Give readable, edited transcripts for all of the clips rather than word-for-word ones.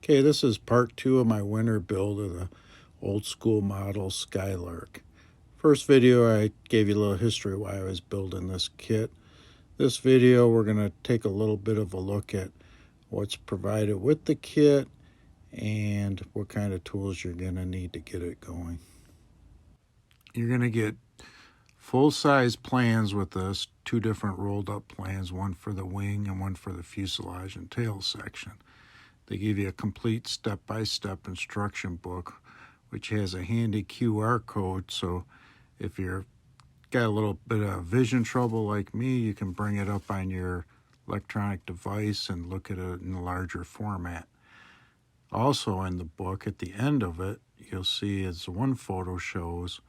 Okay, this is part 2 of my winter build of the old school model Skylark. First video I gave you a little history why I was building this kit. This video we're going to take a little bit of a look at what's provided with the kit and what kind of tools you're going to need to get it going. You're going to get full-size plans with this, 2 different rolled up plans, one for the wing and one for the fuselage and tail section. They give you a complete step-by-step instruction book, which has a handy QR code, so if you're got a little bit of vision trouble like me, you can bring it up on your electronic device and look at it in a larger format. Also in the book, at the end of it, you'll see as one photo shows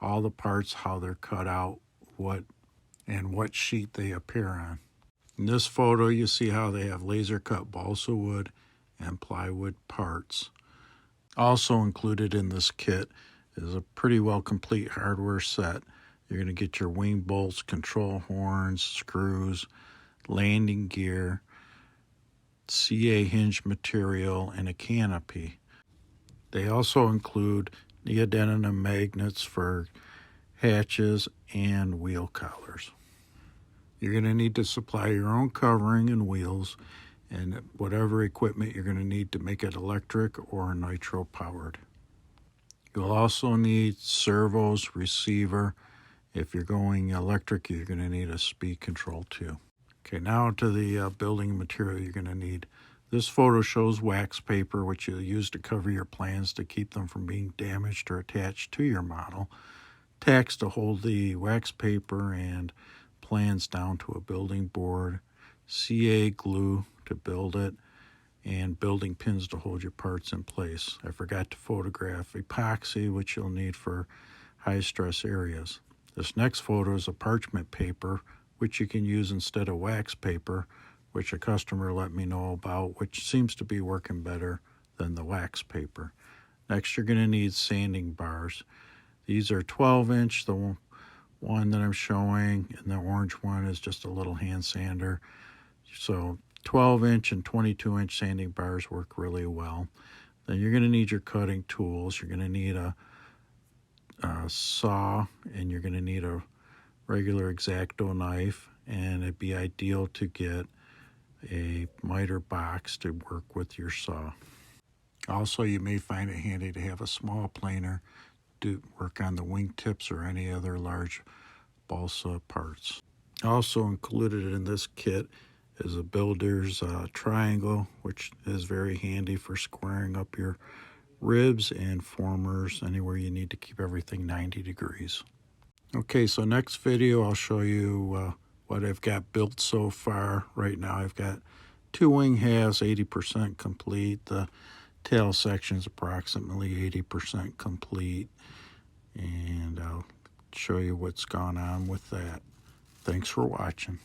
all the parts, how they're cut out, what sheet they appear on. In this photo, you see how they have laser cut balsa wood and plywood parts. Also included in this kit is a pretty well complete hardware set. You're going to get your wing bolts, control horns, screws, landing gear, CA hinge material, and a canopy. They also include neodymium magnets for hatches and wheel collars. You're going to need to supply your own covering and wheels and whatever equipment you're going to need to make it electric or nitro powered. You'll also need servos, receiver. If you're going electric, you're going to need a speed control too. Okay, now to the building material you're going to need. This photo shows wax paper, which you'll use to cover your plans to keep them from being damaged or attached to your model. Tacks to hold the wax paper and plans down to a building board. CA glue to build it, and building pins to hold your parts in place. I forgot to photograph epoxy, which you'll need for high stress areas. This next photo is a parchment paper, which you can use instead of wax paper, which a customer let me know about, which seems to be working better than the wax paper. Next, you're going to need sanding bars. These are 12-inch, the one that I'm showing, and the orange one is just a little hand sander. So 12-inch and 22-inch sanding bars work really well. Then you're going to need your cutting tools. You're going to need a saw, and you're going to need a regular X-Acto knife, and it'd be ideal to get a miter box to work with your saw. Also, you may find it handy to have a small planer to work on the wing tips or any other large balsa parts. Also included in this kit is a builder's triangle, which is very handy for squaring up your ribs and formers anywhere you need to keep everything 90 degrees. Okay, so next video I'll show you what I've got built so far. Right now I've got 2 wing halves 80% complete. The tail section is approximately 80% complete, and I'll show you what's gone on with that. Thanks for watching.